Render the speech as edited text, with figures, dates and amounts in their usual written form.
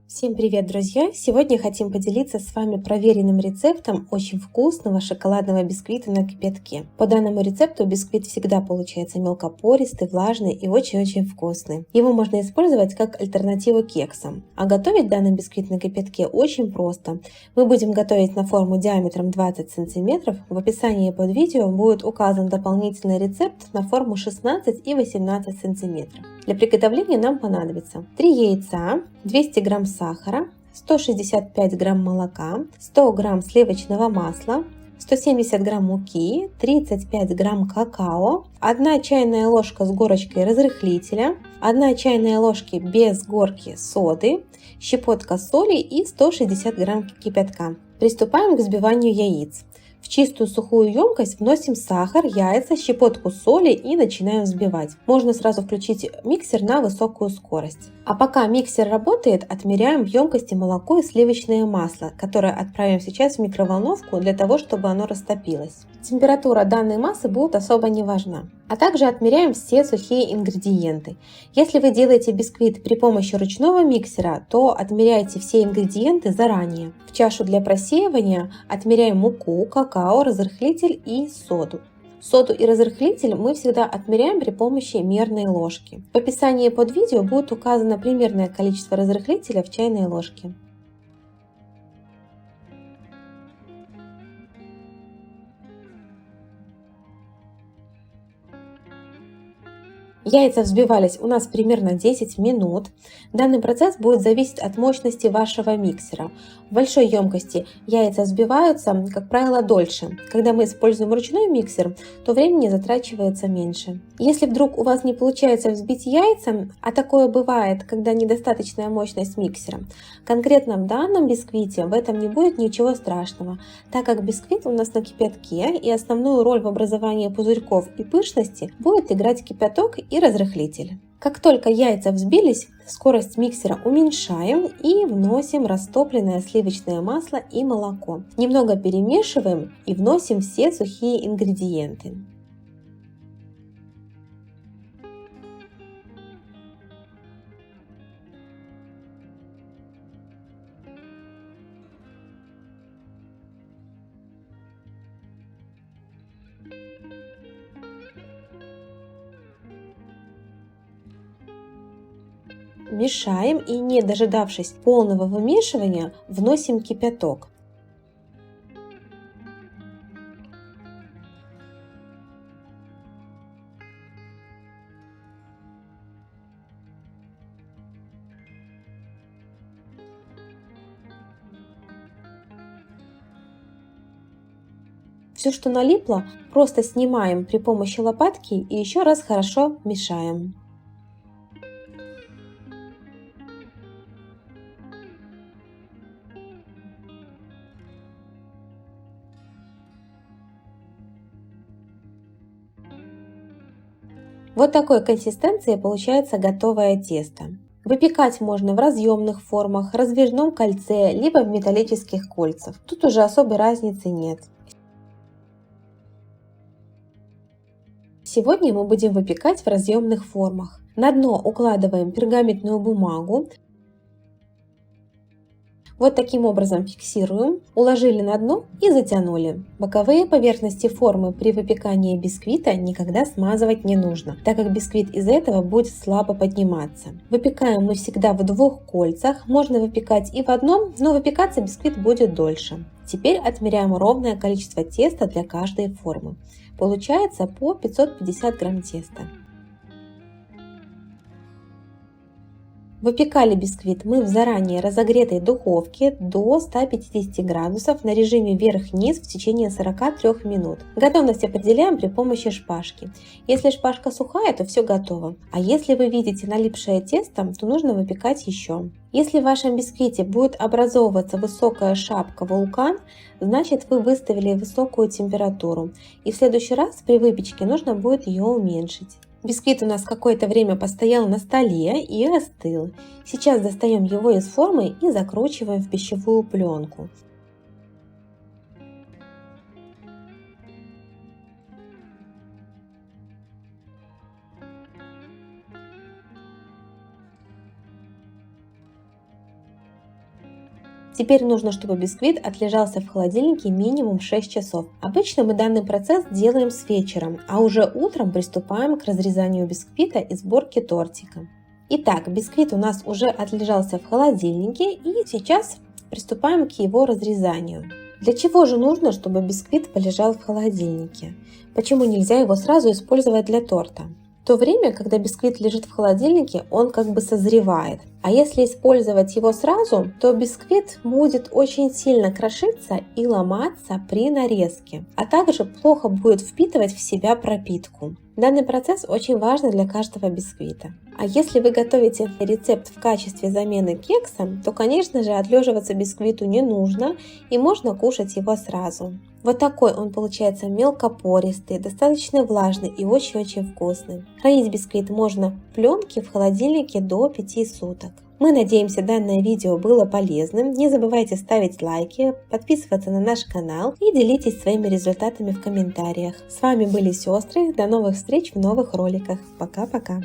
Всем привет, друзья! Сегодня хотим поделиться с вами проверенным рецептом очень вкусного шоколадного бисквита на кипятке. По данному рецепту бисквит всегда получается мелкопористый, влажный и очень-очень вкусный. Его можно использовать как альтернативу кексам. А готовить данный бисквит на кипятке очень просто. Мы будем готовить на форму диаметром 20 см. В описании под видео будет указан дополнительный рецепт на форму 16 и 18 см. Для приготовления нам понадобится 3 яйца, 200 грамм сахара, 165 грамм молока, 100 грамм сливочного масла, 170 грамм муки, 35 грамм какао, 1 чайная ложка с горочкой разрыхлителя, 1 чайная ложка без горки соды, щепотка соли и 160 грамм кипятка. Приступаем к взбиванию яиц. В чистую сухую емкость вносим сахар, яйца, щепотку соли и начинаем взбивать. Можно сразу включить миксер на высокую скорость. А пока миксер работает, отмеряем в емкости молоко и сливочное масло, которое отправим сейчас в микроволновку для того, чтобы оно растопилось. Температура данной массы будет особо не важна. А также отмеряем все сухие ингредиенты. Если вы делаете бисквит при помощи ручного миксера, то отмеряйте все ингредиенты заранее. В чашу для просеивания отмеряем муку, какао, разрыхлитель и соду. Соду и разрыхлитель мы всегда отмеряем при помощи мерной ложки. В описании под видео будет указано примерное количество разрыхлителя в чайной ложке. Яйца взбивались у нас примерно 10 минут. Данный процесс будет зависеть от мощности вашего миксера. В большой емкости яйца взбиваются, как правило, дольше. Когда мы используем ручной миксер, то времени затрачивается меньше. Если вдруг у вас не получается взбить яйца, а такое бывает, когда недостаточная мощность миксера, конкретно в данном бисквите в этом не будет ничего страшного, так как бисквит у нас на кипятке и основную роль в образовании пузырьков и пышности будет играть кипяток и разрыхлитель. Как только яйца взбились, скорость миксера уменьшаем и вносим растопленное сливочное масло и молоко. Немного перемешиваем и вносим все сухие ингредиенты. Мешаем и, не дожидавшись полного вымешивания, вносим кипяток. Все, что налипло, просто снимаем при помощи лопатки и еще раз хорошо мешаем. Вот такой консистенции получается готовое тесто. Выпекать можно в разъемных формах, раздвижном кольце, либо в металлических кольцах. Тут уже особой разницы нет. Сегодня мы будем выпекать в разъемных формах. На дно укладываем пергаментную бумагу. Вот таким образом фиксируем, уложили на дно и затянули. Боковые поверхности формы при выпекании бисквита никогда смазывать не нужно, так как бисквит из этого будет слабо подниматься. Выпекаем мы всегда в 2 кольцах, можно выпекать и в одном, но выпекаться бисквит будет дольше. Теперь отмеряем ровное количество теста для каждой формы. Получается по 550 грамм теста. Выпекали бисквит мы в заранее разогретой духовке до 150 градусов на режиме вверх-вниз в течение 43 минут. Готовность определяем при помощи шпажки. Если шпажка сухая, то все готово. А если вы видите налипшее тесто, то нужно выпекать еще. Если в вашем бисквите будет образовываться высокая шапка вулкан, значит вы выставили высокую температуру. И в следующий раз при выпечке нужно будет ее уменьшить. Бисквит у нас какое-то время постоял на столе и остыл. Сейчас достаем его из формы и закручиваем в пищевую пленку. Теперь нужно, чтобы бисквит отлежался в холодильнике минимум 6 часов. Обычно мы данный процесс делаем с вечером, а уже утром приступаем к разрезанию бисквита и сборке тортика. Итак, бисквит у нас уже отлежался в холодильнике, и сейчас приступаем к его разрезанию. Для чего же нужно, чтобы бисквит полежал в холодильнике? Почему нельзя его сразу использовать для торта? В то время, когда бисквит лежит в холодильнике, он как бы созревает. А если использовать его сразу, то бисквит будет очень сильно крошиться и ломаться при нарезке, а также плохо будет впитывать в себя пропитку. Данный процесс очень важен для каждого бисквита. А если вы готовите рецепт в качестве замены кекса, то, конечно же, отлеживаться бисквиту не нужно и можно кушать его сразу. Вот такой он получается мелкопористый, достаточно влажный и очень-очень вкусный. Хранить бисквит можно в пленке в холодильнике до 5 суток. Мы надеемся, данное видео было полезным. Не забывайте ставить лайки, подписываться на наш канал и делитесь своими результатами в комментариях. С вами были сестры. До новых встреч в новых роликах. Пока-пока!